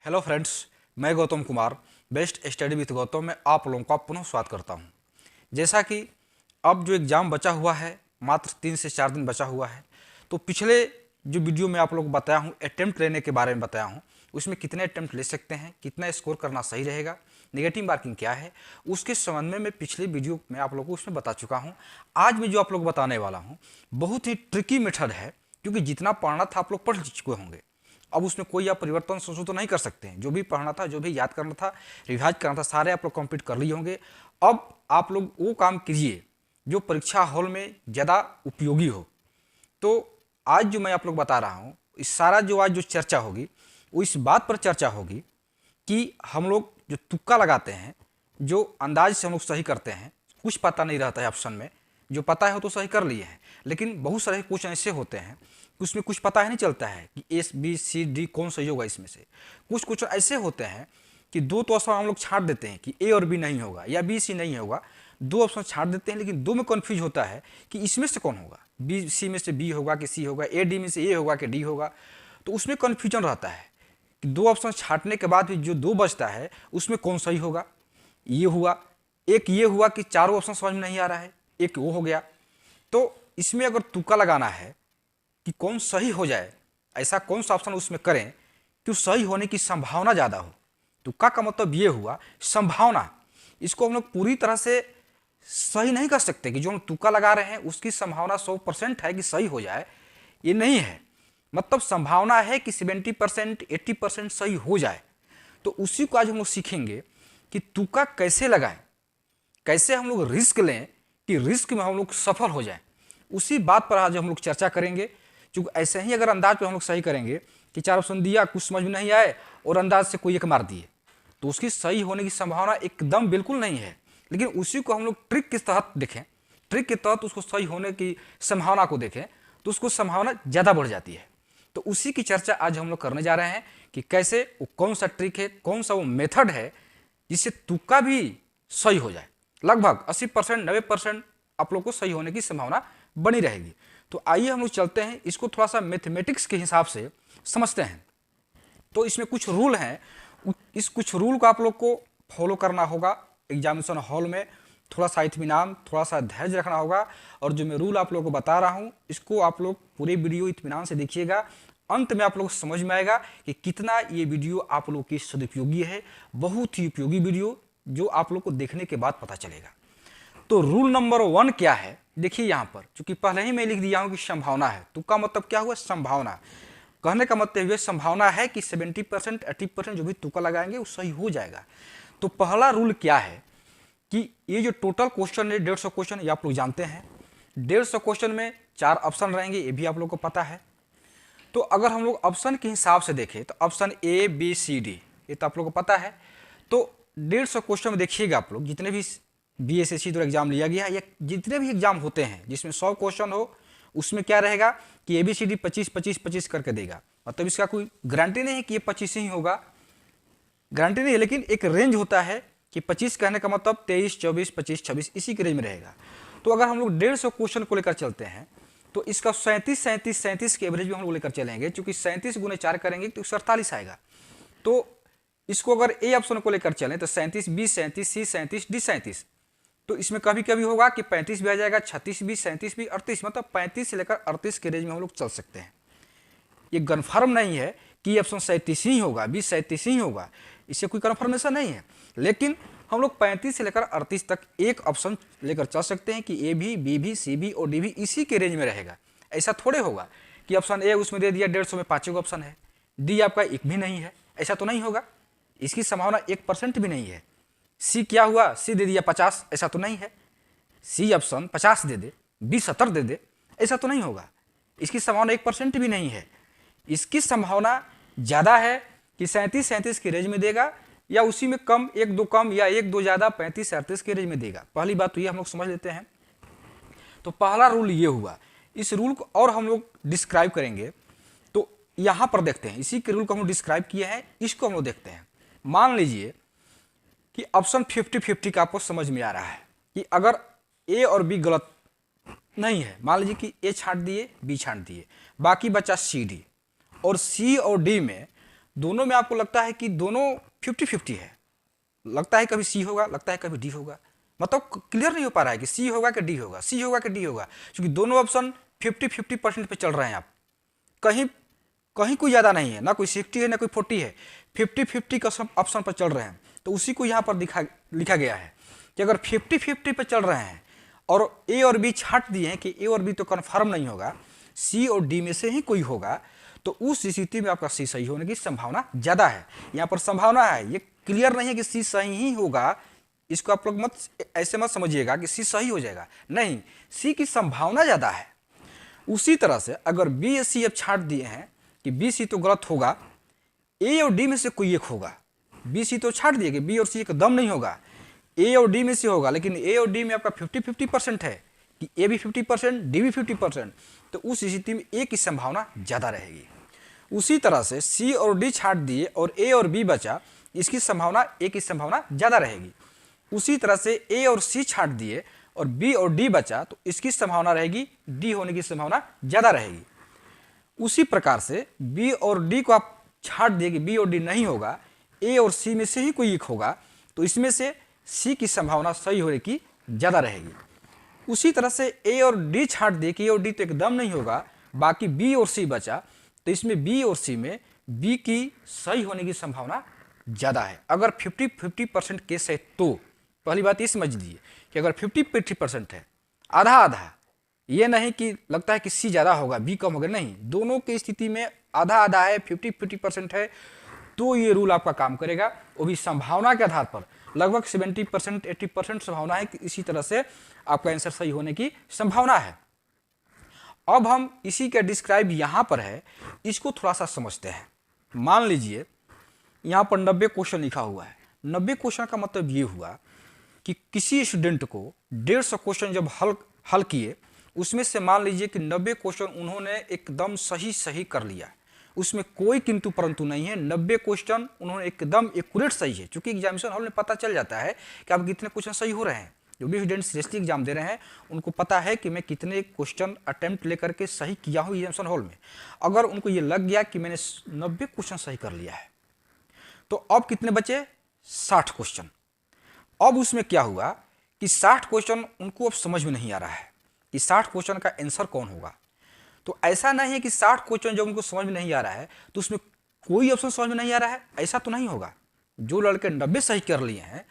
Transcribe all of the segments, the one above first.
Hello friends, मैं Gautam Kumar best study with Gautam में आप लोगों का पुनः स्वागत करता हूं। जैसा कि अब जो एग्ज़ाम बचा हुआ है, मात्र 3 से 4 दिन बचा हुआ है, तो पिछले जो वीडियो में आप लोगों को बताया हूं, अटेम्प्ट लेने के बारे में बताया हूं, उसमें कितने अटेम्प्ट ले सकते हैं, कितना स्कोर करना सही रहेगा, नेगेटिव मार्किंग क्या है, उसके संबंध में मैं पिछले वीडियो में आप लोगों को उसमें बता चुका हूँ। आज मैं जो आप लोग बताने वाला हूँ बहुत ही ट्रिकी मेथड है, क्योंकि जितना पढ़ना था आप लोग पढ़ चुके होंगे। अब उसमें कोई आप परिवर्तन संशोधन नहीं कर सकते हैं। जो भी पढ़ना था, जो भी याद करना था, रिवाइज करना था, सारे आप लोग कंप्लीट कर लिए होंगे। अब आप लोग वो काम कीजिए जो परीक्षा हॉल में ज़्यादा उपयोगी हो। तो आज जो मैं आप लोग बता रहा हूँ, इस सारा जो आज जो चर्चा होगी वो इस बात पर चर्चा होगी कि हम लोग जो तुक्का लगाते हैं, जो अंदाज से हम लोग सही करते हैं, कुछ पता नहीं रहता है ऑप्शन में, जो पता है वो तो सही कर लिए हैं, लेकिन बहुत सारे क्वेश्चन ऐसे होते हैं कि उसमें कुछ पता ही नहीं चलता है कि ए बी सी डी कौन सही होगा। इसमें से कुछ क्वेश्चन ऐसे होते हैं कि दो तो ऑप्शन हम लोग छांट देते हैं कि ए और बी नहीं होगा या बी सी नहीं होगा, दो ऑप्शन छांट देते हैं, लेकिन दो में कन्फ्यूज होता है कि इसमें से कौन होगा, बी सी में से बी होगा कि सी होगा, ए डी में से ए होगा कि डी होगा। तो उसमें कन्फ्यूजन रहता है कि दो ऑप्शन छांटने के बाद भी जो दो बचता है उसमें कौन सही होगा। ये हुआ, एक ये हुआ कि चारों ऑप्शन समझ में नहीं आ रहा है, एक वो हो गया। तो इसमें अगर तुक्का लगाना है कि कौन सही हो जाए, ऐसा कौन सा ऑप्शन उसमें करें कि सही होने की संभावना ज़्यादा हो। तुक्का का मतलब ये हुआ संभावना। इसको हम लोग पूरी तरह से सही नहीं कर सकते कि जो हम तुक्का लगा रहे हैं उसकी संभावना 100% है कि सही हो जाए, ये नहीं है। मतलब संभावना है कि 70% 80% सही हो जाए। तो उसी को आज हम लोग सीखेंगे कि तुक्का कैसे लगाएं, कैसे हम लोग रिस्क लें कि रिस्क में हम लोग सफल हो जाएं। उसी बात पर आज हम लोग चर्चा करेंगे। क्योंकि ऐसे ही अगर अंदाज पे हम लोग सही करेंगे कि चार ऑप्शन दिया, कुछ समझ में नहीं आए और अंदाज से कोई एक मार दिए, तो उसकी सही होने की संभावना एकदम बिल्कुल नहीं है। लेकिन उसी को हम लोग ट्रिक के तहत देखें, ट्रिक के तहत उसको सही होने की संभावना को देखें, तो उसको संभावना ज़्यादा बढ़ जाती है। तो उसी की चर्चा आज हम लोग करने जा रहे हैं कि कैसे वो कौन सा ट्रिक है, कौन सा वो मेथड है जिससे तुक्का भी सही हो जाए। लगभग 80% 90% आप लोग को सही होने की संभावना बनी रहेगी। तो आइए हम लोग चलते हैं, इसको थोड़ा सा मैथमेटिक्स के हिसाब से समझते हैं। तो इसमें कुछ रूल हैं, इस कुछ रूल को आप लोग को फॉलो करना होगा। एग्जामिनेशन हॉल में थोड़ा सा इत्मीनान, थोड़ा सा धैर्य रखना होगा। और जो मैं रूल आप लोग को बता रहा हूँ, इसको आप लोग पूरे वीडियो इत्मीनान से देखिएगा। अंत में आप लोग समझ में आएगा कि कितना ये वीडियो आप लोग की सदुपयोगी है। बहुत ही उपयोगी वीडियो जो आप लोग को देखने के बाद पता चलेगा। तो रूल नंबर 1 क्या है, देखिए यहाँ पर, चूंकि पहले ही मैं लिख दिया हूँ कि संभावना है। तुक्का मतलब क्या हुआ, संभावना। कहने का मतलब हुआ संभावना है कि 70% 80% जो भी तुक्का लगाएंगे वो सही हो जाएगा। तो पहला रूल क्या है कि ये जो टोटल क्वेश्चन है 150 क्वेश्चन, ये आप लोग जानते हैं। 150 क्वेश्चन में 4 ऑप्शन रहेंगे, ये भी आप लोग को पता है। तो अगर हम लोग ऑप्शन के हिसाब से देखें तो option A B C D, ये तो आप लोग को पता है। तो 150 क्वेश्चन में देखिएगा आप लोग, जितने भी BSSC द्वारा एग्जाम लिया गया है या जितने भी एग्जाम होते हैं जिसमें 100 क्वेश्चन हो, उसमें क्या रहेगा कि ABCD 25-25-25 करके देगा। मतलब इसका कोई गारंटी नहीं है कि ये 25 ही होगा, गारंटी नहीं है, लेकिन एक रेंज होता है कि 25 कहने का मतलब 23, 24, 25, 26 इसी के रेंज में रहेगा। तो अगर हम लोग 150 क्वेश्चन को लेकर चलते हैं तो इसका 37 के एवरेज में हम लोग लेकर चलेंगे। चूंकि 37 गुने 4 करेंगे तो 47 आएगा। तो इसको अगर ए ऑप्शन को लेकर चलें तो 37, बी 37, सी 37, डी 37। तो इसमें कभी कभी होगा कि 35 भी आ जाएगा, 36 भी, 37 भी, 38, मतलब 35 से लेकर 38 के रेंज में हम लोग चल सकते हैं। ये कन्फर्म नहीं है कि ऑप्शन 37 ही होगा, बी 37 ही होगा, इससे कोई कन्फर्मेशन नहीं है। लेकिन हम लोग 35 से लेकर 38 तक एक ऑप्शन लेकर चल सकते हैं कि ए भी, बी भी, सी भी और डी भी इसी के रेंज में रहेगा। ऐसा थोड़े होगा कि ऑप्शन ए उसमें दे दिया 150 में 5 ऑप्शन है, डी आपका एक भी नहीं है, ऐसा तो नहीं होगा। इसकी संभावना 1% भी नहीं है। सी क्या हुआ, सी दे दिया 50, ऐसा तो नहीं है। सी ऑप्शन 50 दे दे, बी 70 दे दे, ऐसा तो नहीं होगा। इसकी संभावना 1% भी नहीं है। इसकी संभावना ज़्यादा है कि 37 के रेंज में देगा, या उसी में कम, 1-2 कम या 1-2 ज़्यादा, 35-38 के रेंज में देगा। पहली बात तो ये हम लोग समझ लेते हैं। तो पहला रूल ये हुआ। इस रूल को और हम लोग डिस्क्राइब करेंगे। तो यहाँ पर देखते हैं, इसी के रूल को हम लोग डिस्क्राइब किए हैं, इसको हम लोग देखते हैं। मान लीजिए कि ऑप्शन 50-50 का आपको समझ में आ रहा है कि अगर ए और बी गलत नहीं है, मान लीजिए कि ए छांट दिए, बी छांट दिए, बाकी बचा सी डी, और सी और डी में दोनों में आपको लगता है कि दोनों 50-50 है, लगता है कभी सी होगा, लगता है कभी डी होगा, मतलब क्लियर नहीं हो पा रहा है कि सी होगा कि डी होगा, सी होगा कि डी होगा, क्योंकि दोनों ऑप्शन 50-50% पे चल रहे हैं। आप कहीं कहीं कोई ज़्यादा नहीं है, ना कोई 60 है ना कोई 40 है, 50-50 का सब ऑप्शन पर चल रहे हैं। तो उसी को यहाँ पर लिखा गया है कि अगर 50-50 पे चल रहे हैं और ए और बी छांट दिए हैं कि ए और बी तो कन्फर्म नहीं होगा, सी और डी में से ही कोई होगा, तो उस स्थिति में आपका सी सही होने की संभावना ज़्यादा है। यहाँ पर संभावना है, ये क्लियर नहीं है कि सी सही ही होगा। इसको आप लोग ऐसे मत समझिएगा कि सी सही हो जाएगा, नहीं, सी की संभावना ज़्यादा है। उसी तरह से अगर बी या सी अब छांट दिए हैं कि बी सी तो गलत होगा, ए और डी में से कोई एक होगा, बी सी तो छांट दिए कि बी और सी एकदम नहीं होगा, ए और डी में से होगा, लेकिन ए और डी में आपका 50-50% है कि ए भी 50% डी भी 50%, तो उस स्थिति में ए की संभावना ज़्यादा रहेगी। उसी तरह से सी और डी छांट दिए और ए और बी बचा, इसकी संभावना ए की संभावना ज़्यादा रहेगी। उसी तरह से ए और सी छांट दिए और बी और डी बचा, तो इसकी संभावना रहेगी डी होने की संभावना ज़्यादा रहेगी। उसी प्रकार से बी और डी को आप छांट दिए कि बी और डी नहीं होगा, ए और सी में से ही कोई एक होगा, तो इसमें से सी की संभावना सही होने की ज़्यादा रहेगी। उसी तरह से ए और डी छांट दिए कि ए और डी तो एकदम नहीं होगा, बाकी बी और सी बचा, तो इसमें बी और सी में बी की सही होने की संभावना ज़्यादा है। अगर 50-50% केस है तो पहली बात ये समझ लीजिए कि अगर 50-50% है, आधा आधा, ये नहीं कि लगता है कि सी ज़्यादा होगा बी कम होगा, नहीं, दोनों की स्थिति में आधा आधा है, 50-50% है, तो ये रूल आपका काम करेगा। वो भी संभावना के आधार पर लगभग 70% 80% संभावना है कि इसी तरह से आपका आंसर सही होने की संभावना है। अब हम इसी का डिस्क्राइब यहाँ पर है, इसको थोड़ा सा समझते हैं। मान लीजिए यहाँ पर 90 क्वेश्चन लिखा हुआ है। 90 क्वेश्चन का मतलब ये हुआ कि किसी स्टूडेंट को 150 क्वेश्चन जब हल किए, उसमें से मान लीजिए कि 90 क्वेश्चन उन्होंने एकदम सही कर लिया, उसमें कोई किंतु परंतु नहीं है, 90 क्वेश्चन उन्होंने एकदम एक्यूरेट सही है। चूंकि एग्जामिनेशन हॉल में पता चल जाता है कि आप कितने क्वेश्चन सही हो रहे हैं। जो भी स्टूडेंट सीरियसली एग्जाम दे रहे हैं उनको पता है कि मैं कितने क्वेश्चन अटेम्प्ट लेकर के सही किया हूँ एग्जामिनेशन हॉल में। अगर उनको ये लग गया कि मैंने 90 क्वेश्चन सही कर लिया है, तो अब कितने बचे? 60 क्वेश्चन। अब उसमें क्या हुआ कि 60 क्वेश्चन उनको अब समझ में नहीं आ रहा है कि 60 क्वेश्चन का आंसर कौन होगा। तो ऐसा नहीं है कि 60 क्वेश्चन जब उनको समझ में नहीं आ रहा है तो उसमें कोई ऑप्शन समझ में नहीं आ रहा है, ऐसा तो नहीं होगा। जो लड़के 90 सही कर लिए हैं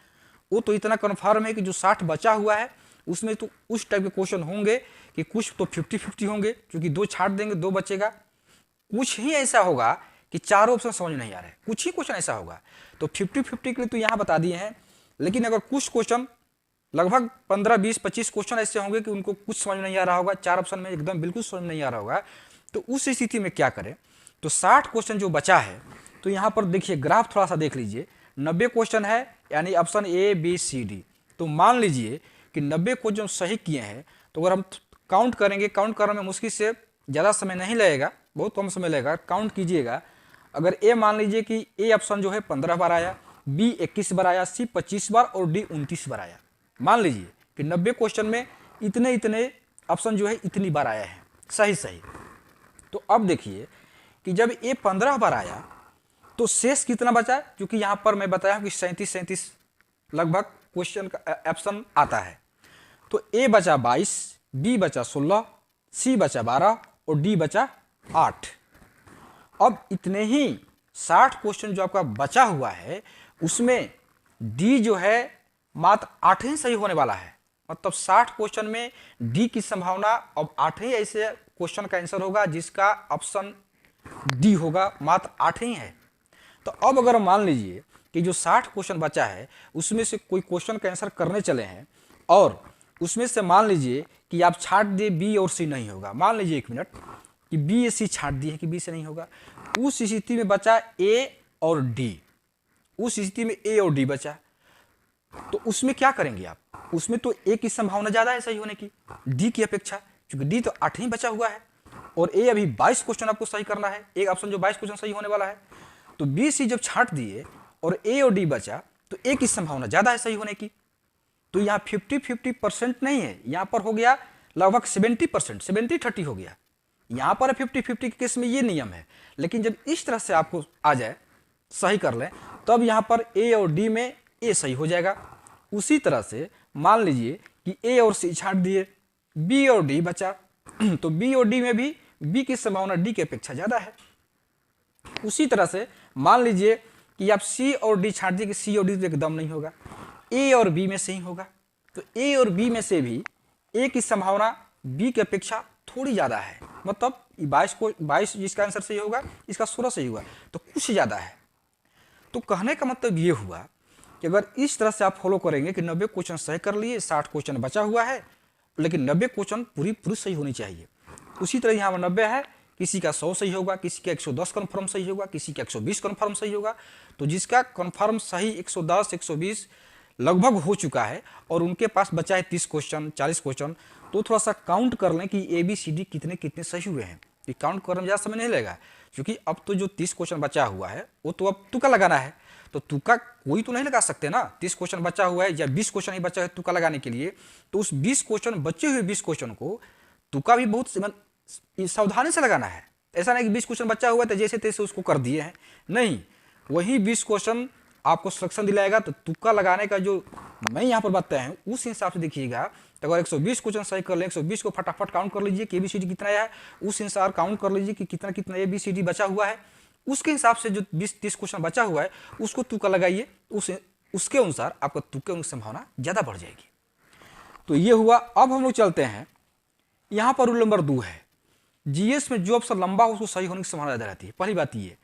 वो तो इतना कन्फर्म है कि जो 60 बचा हुआ है उसमें तो उस टाइप के क्वेश्चन होंगे कि कुछ तो 50-50 होंगे, क्योंकि 2 छाट देंगे 2 बचेगा। कुछ ही ऐसा होगा कि 4 ऑप्शन समझ में नहीं आ रहे, कुछ ही क्वेश्चन ऐसा होगा। तो 50-50 के लिए तो यहाँ बता दिए हैं, लेकिन अगर कुछ क्वेश्चन लगभग 15, 20, 25 क्वेश्चन ऐसे होंगे कि उनको कुछ समझ में नहीं आ रहा होगा, 4 ऑप्शन में एकदम बिल्कुल समझ में नहीं आ रहा होगा, तो उस स्थिति में क्या करें? तो 60 क्वेश्चन जो बचा है, तो यहाँ पर देखिए ग्राफ थोड़ा सा देख लीजिए। 90 क्वेश्चन है, यानी option A B C D. तो मान लीजिए कि 90 क्वेश्चन सही किए हैं, तो अगर हम काउंट करेंगे, काउंट करने में मुश्किल से ज़्यादा समय नहीं लगेगा, बहुत कम समय लगेगा। काउंट कीजिएगा, अगर ए मान लीजिए कि ए ऑप्शन जो है 15 बार आया, बी 21 बार आया, सी 25 बार और डी 29 बार आया। मान लीजिए कि 90 क्वेश्चन में इतने ऑप्शन जो है इतनी बार आया है सही। तो अब देखिए कि जब ए 15 बार आया तो शेष कितना बचा? क्योंकि यहाँ पर मैं बताया कि 37 लगभग क्वेश्चन का ऑप्शन आता है। तो ए बचा 22, बी बचा 16, सी बचा 12 और डी बचा 8। अब इतने ही 60 क्वेश्चन जो आपका बचा हुआ है उसमें डी जो है मात्र 8 ही सही होने वाला है। मतलब 60 क्वेश्चन में डी की संभावना अब 8 ही ऐसे क्वेश्चन का आंसर होगा जिसका ऑप्शन डी होगा, मात्र 8 ही है। तो अब अगर मान लीजिए कि जो 60 क्वेश्चन बचा है उसमें से कोई क्वेश्चन का आंसर करने चले हैं और उसमें से मान लीजिए कि आप छाट दिए बी और सी नहीं होगा, मान लीजिए 1 मिनट कि बी या सी छाट दिए कि बी से नहीं होगा, उस स्थिति में बचा ए और डी। उस स्थिति में ए और डी बचा, तो उसमें क्या करेंगे आप? उसमें तो ए की संभावना ज्यादा है सही होने की डी की अपेक्षा, क्योंकि डी तो 8 ही बचा हुआ है और ए अभी 22 क्वेश्चन आपको सही करना है, एक ऑप्शन जो 22 क्वेश्चन सही होने वाला है। तो बी सी जब छाट दिए और ए और डी बचा तो ए की संभावना ज्यादा है सही होने की। तो यहाँ 50-50% नहीं है, यहाँ पर हो गया लगभग 70%, 70-30 हो गया। यहाँ पर 50-50 के केस में ये नियम है, लेकिन जब इस तरह से आपको आ जाए सही कर लें, तब यहाँ पर ए और डी में ए सही हो जाएगा। उसी तरह से मान लीजिए कि ए और सी छांट दिए, बी और डी बचा, तो बी और डी में भी बी की संभावना डी की अपेक्षा ज़्यादा है। उसी तरह से मान लीजिए कि आप सी और डी छांट दिए कि सी और डी तो एकदम नहीं होगा, ए और बी में से ही होगा, तो ए और बी में से भी ए की संभावना बी की अपेक्षा थोड़ी ज़्यादा है, मतलब 22 जिसका आंसर सही होगा, इसका 16 सही हुआ, तो कुछ ज़्यादा है। तो कहने का मतलब ये हुआ कि अगर इस तरह से आप फॉलो करेंगे कि 90 क्वेश्चन सही कर लिए, 60 क्वेश्चन बचा हुआ है, लेकिन 90 क्वेश्चन पूरी सही होनी चाहिए। उसी तरह यहाँ पर 90 है, किसी का 100 सही होगा, किसी का 110 कन्फर्म सही होगा, किसी का 120 कन्फर्म सही होगा। तो जिसका कन्फर्म सही 110 120 लगभग हो चुका है और उनके पास बचा है 30 क्वेश्चन 40 क्वेश्चन, तो थोड़ा सा काउंट कर लें कि ए बी सी डी कितने कितने सही हुए हैं। ये काउंट करने में ज़्यादा समय नहीं लगेगा, क्योंकि अब तो जो 30 क्वेश्चन बचा हुआ है वो तो अब तुक्का लगाना है, तो तुक्का कोई तो नहीं लगा सकते ना। 30 क्वेश्चन बचा हुआ है या 20 क्वेश्चन ही बचा है तुक्का लगाने के लिए, तो उस 20 क्वेश्चन बचे हुए 20 क्वेश्चन को तुक्का भी बहुत सावधानी से लगाना है। ऐसा नहीं कि 20 क्वेश्चन बचा हुआ है तो जैसे तैसे उसको कर दिए हैं, नहीं, वही 20 क्वेश्चन आपको सिलेक्शन दिलाएगा। तो तुक्का लगाने का जो मैं यहाँ पर बताया हूँ उस हिसाब से देखिएगा। तो अगर 120 क्वेश्चन सही कर ले, 120 को फटाफट काउंट कर लीजिए कि ABCD कितना है, उस हिसाब काउंट कर लीजिए कि कितना कितना ABCD बचा हुआ है, उसके हिसाब से जो 20-30 क्वेश्चन बचा हुआ है उसको तुक्का लगाइए, उसके अनुसार आपका तुक्के की संभावना ज़्यादा बढ़ जाएगी। तो ये हुआ। अब हम लोग चलते हैं, यहाँ पर रूल नंबर 2 है, जीएस में जो ऑप्शन लंबा हो उसको सही होने की संभावना ज़्यादा रहती है। पहली बात ये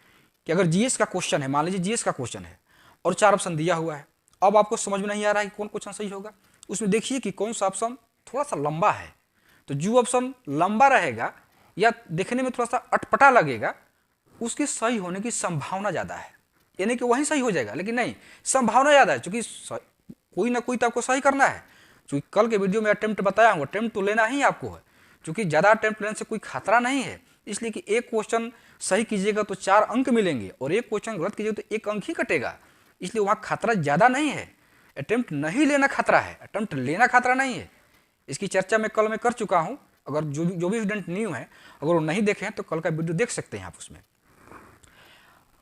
कि अगर जीएस का क्वेश्चन है, मान लीजिए जीएस का क्वेश्चन है और 4 ऑप्शन दिया हुआ है, अब आपको समझ में नहीं आ रहा है कि कौन क्वेश्चन सही होगा, उसमें देखिए कि कौन सा ऑप्शन थोड़ा सा लंबा है। तो जो ऑप्शन लंबा रहेगा या देखने में थोड़ा सा अटपटा लगेगा, उसके सही होने की संभावना ज़्यादा है। यानी कि वही सही हो जाएगा, लेकिन नहीं, संभावना ज़्यादा है, क्योंकि कोई ना कोई तो आपको सही करना है। क्योंकि कल के वीडियो में अटेम्प्ट बताया हूँ, अटेम्प्ट तो लेना ही आपको है, क्योंकि ज़्यादा अटेम्प्ट लेने से कोई खतरा नहीं है। इसलिए कि एक क्वेश्चन सही कीजिएगा तो 4 अंक मिलेंगे और एक क्वेश्चन गलत कीजिएगा तो 1 अंक ही कटेगा, इसलिए वहाँ खतरा ज़्यादा नहीं है। अटेम्प्ट नहीं लेना खतरा है, अटेम्प्ट लेना खतरा नहीं है। इसकी चर्चा मैं कल में कर चुका हूँ। अगर जो भी स्टूडेंट न्यू है, अगर वो नहीं देखे हैं तो कल का वीडियो देख सकते हैं आप उसमें।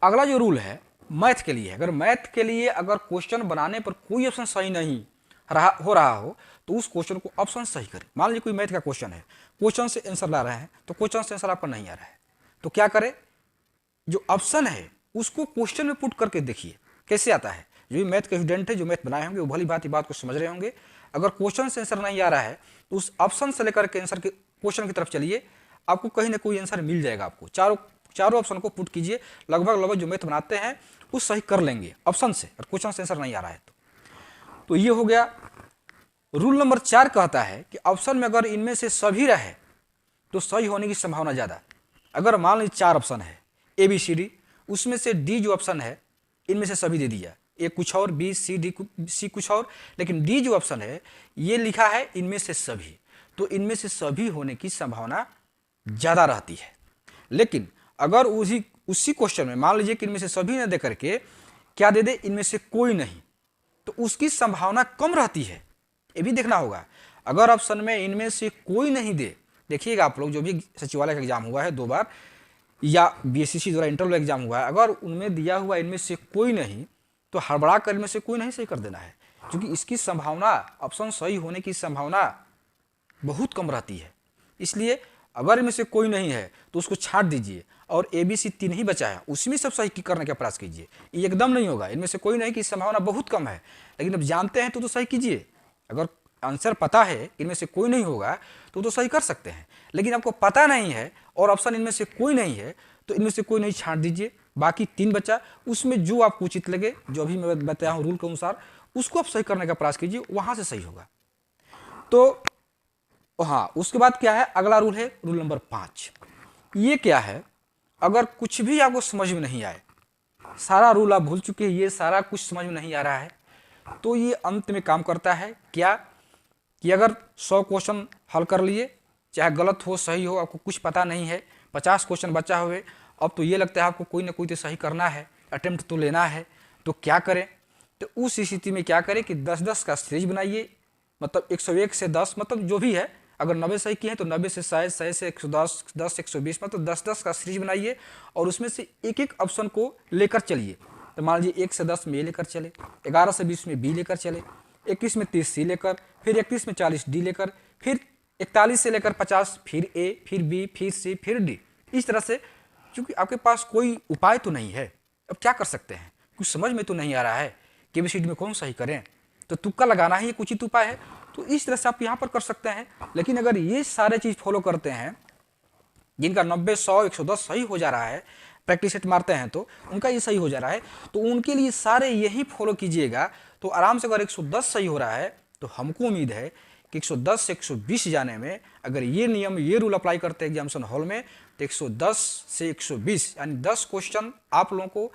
अगला जो रूल है मैथ के लिए, अगर मैथ के लिए अगर क्वेश्चन बनाने पर कोई ऑप्शन सही नहीं हो रहा हो तो उस क्वेश्चन को ऑप्शन सही करें। मान लीजिए कोई मैथ का क्वेश्चन है, क्वेश्चन से आंसर ला रहे हैं, तो क्वेश्चन से आंसर आपका नहीं आ रहा है, तो क्या करें, जो ऑप्शन है उसको क्वेश्चन में पुट करके देखिए कैसे आता है। जो भी मैथ के स्टूडेंट है, जो मैथ बनाए होंगे, वो भली भांति बात को समझ रहे होंगे। अगर क्वेश्चन से आंसर नहीं आ रहा है तो उस ऑप्शन से लेकर के आंसर के क्वेश्चन की तरफ चलिए, आपको कहीं ना कोई आंसर मिल जाएगा। आपको चारों ऑप्शन को पुट कीजिए, लगभग जो मैथ बनाते हैं वो सही कर लेंगे ऑप्शन से, और क्वेश्चन से आंसर नहीं आ रहा है तो ये हो गया। रूल नंबर 4 कहता है कि ऑप्शन में अगर इनमें से सभी रहे तो सही होने की संभावना ज़्यादा। अगर मान लीजिए 4 ऑप्शन है ABCD, उसमें से डी जो ऑप्शन है इनमें से सभी दे दिया, ए कुछ और, बी सी कुछ और, लेकिन डी जो ऑप्शन है ये लिखा है इनमें से सभी, तो इनमें से सभी होने की संभावना ज़्यादा रहती है। लेकिन अगर उसी क्वेश्चन में मान लीजिए कि इनमें से सभी ने दे करके क्या दे दे, इनमें से कोई नहीं, तो उसकी संभावना कम रहती है। ये भी देखना होगा। अगर ऑप्शन में इनमें से कोई नहीं दे, देखिएगा आप लोग जो भी सचिवालय का एग्जाम हुआ है 2 बार या BSCC द्वारा इंटरव्यू एग्जाम हुआ है, अगर उनमें दिया हुआ इनमें से कोई नहीं तो हड़बड़ा कर इनमें से कोई नहीं सही कर देना है, क्योंकि इसकी संभावना, ऑप्शन सही होने की संभावना बहुत कम रहती है। इसलिए अगर इनमें से कोई नहीं है तो उसको छांट दीजिए और ABC 3 ही बचा है, उसमें सब सही करने का प्रयास कीजिए। ये एकदम नहीं होगा, इनमें से कोई नहीं की संभावना बहुत कम है, लेकिन अब जानते हैं तो सही कीजिए। अगर आंसर पता है इनमें से कोई नहीं होगा तो सही कर सकते हैं, लेकिन आपको पता नहीं है और ऑप्शन इनमें से कोई नहीं है तो इनमें से कोई नहीं छांट दीजिए। बाकी 3 बचा, उसमें जो आपको उचित लगे, जो अभी मैं बताया हूँ रूल के अनुसार, उसको आप सही करने का प्रयास कीजिए, वहाँ से सही होगा। तो हाँ, उसके बाद क्या है, अगला रूल है रूल नंबर 5। ये क्या है, अगर कुछ भी आपको समझ में नहीं आए, सारा रूल आप भूल चुके हैं, ये सारा कुछ समझ में नहीं आ रहा है, तो ये अंत में काम करता है क्या कि अगर 100 क्वेश्चन हल कर लिए, चाहे गलत हो सही हो, आपको कुछ पता नहीं है, 50 क्वेश्चन बचा हुए, अब तो ये लगता है आपको कोई ना कोई तो सही करना है, अटेम्प्ट तो लेना है, तो क्या करें। तो उस स्थिति में क्या करें कि 10-10 का सीरीज बनाइए, मतलब 101 से 10, मतलब जो भी है, अगर 90 सही किए हैं तो 90 से 100, 100 से 110, 10 से 120, मतलब 10-10 का सीरीज बनाइए और उसमें से एक एक ऑप्शन को लेकर चलिए। तो मान लीजिए 1 से 10 में ए लेकर चले, 11 से 20 में बी लेकर चले, 21 में 30 सी लेकर, फिर 31 में 40 डी लेकर, फिर 41 से लेकर 50 फिर ए, फिर बी, फिर सी, फिर डी। इस तरह से, क्योंकि आपके पास कोई उपाय तो नहीं है, अब क्या कर सकते हैं, कुछ समझ में तो नहीं आ रहा है कि एबीसीडी में कौन सही करें, तो तुक्का लगाना ही कुछ ही उपाय है। तो इस तरह से आप यहाँ पर कर सकते हैं। लेकिन अगर ये सारे चीज़ फॉलो करते हैं, जिनका 90, 100, 110 सही हो जा रहा है, प्रैक्टिस सेट मारते हैं तो उनका ये सही हो जा रहा है, तो उनके लिए सारे यही फॉलो कीजिएगा तो आराम से। अगर 110 सही हो रहा है तो हमको उम्मीद है कि 110 से 120 जाने में अगर ये नियम, ये रूल अप्लाई करते हैं एग्जामिनेशन हॉल में, तो 110 से 120 यानी 10 क्वेश्चन आप लोगों को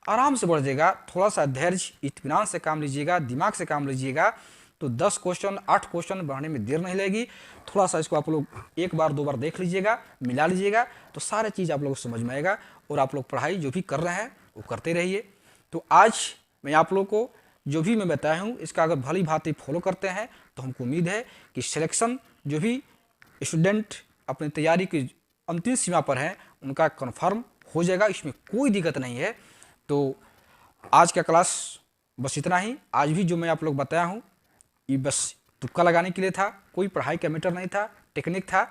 आराम से बढ़ जाएगा। थोड़ा सा धैर्य, इत्मीनान से काम लीजिएगा, दिमाग से काम लीजिएगा, तो 10 क्वेश्चन, 8 क्वेश्चन बढ़ने में देर नहीं लगेगी। थोड़ा सा इसको आप लोग एक बार 2 बार देख लीजिएगा, मिला लीजिएगा, तो सारे चीज़ आप लोग को समझ में आएगा और आप लोग पढ़ाई जो भी कर रहे हैं वो करते रहिए। तो आज मैं आप लोग को जो भी मैं बताया हूँ, इसका अगर भली भांति फॉलो करते हैं तो हमको उम्मीद है कि सिलेक्शन जो भी स्टूडेंट अपनी तैयारी की अंतिम सीमा पर हैं उनका कन्फर्म हो जाएगा, इसमें कोई दिक्कत नहीं है। तो आज का क्लास बस इतना ही। आज भी जो मैं आप लोग बताया हूँ ये बस तुक्का लगाने के लिए था, कोई पढ़ाई का मैटर नहीं था, टेक्निक था।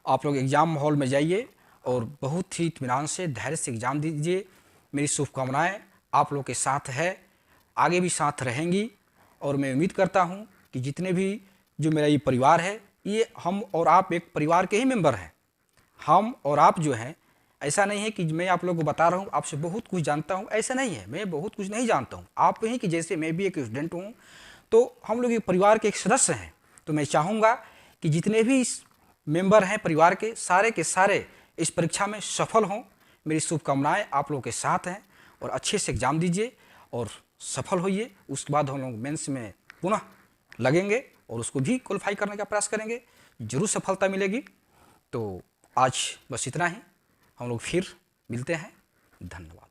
आप लोग एग्ज़ाम हॉल में जाइए और बहुत ही इत्मीनान से, धैर्य से एग्ज़ाम दीजिए। मेरी शुभकामनाएं आप लोग के साथ है, आगे भी साथ रहेंगी। और मैं उम्मीद करता हूं कि जितने भी जो मेरा ये परिवार है, ये हम और आप एक परिवार के ही मेंबर हैं। हम और आप जो हैं, ऐसा नहीं है कि मैं आप लोगों को बता रहा हूँ आपसे बहुत कुछ जानता हूँ, ऐसा नहीं है, मैं बहुत कुछ नहीं जानता हूँ। आप ही कि जैसे मैं भी एक स्टूडेंट हूँ, तो हम लोग एक परिवार के एक सदस्य हैं। तो मैं चाहूँगा कि जितने भी इस मेंबर हैं परिवार के सारे इस परीक्षा में सफल हों। मेरी शुभकामनाएं आप लोगों के साथ हैं और अच्छे से एग्ज़ाम दीजिए और सफल होइए। उसके बाद हम लोग मेंस में पुनः लगेंगे और उसको भी क्वालिफाई करने का प्रयास करेंगे, जरूर सफलता मिलेगी। तो आज बस इतना ही, हम लोग फिर मिलते हैं। धन्यवाद।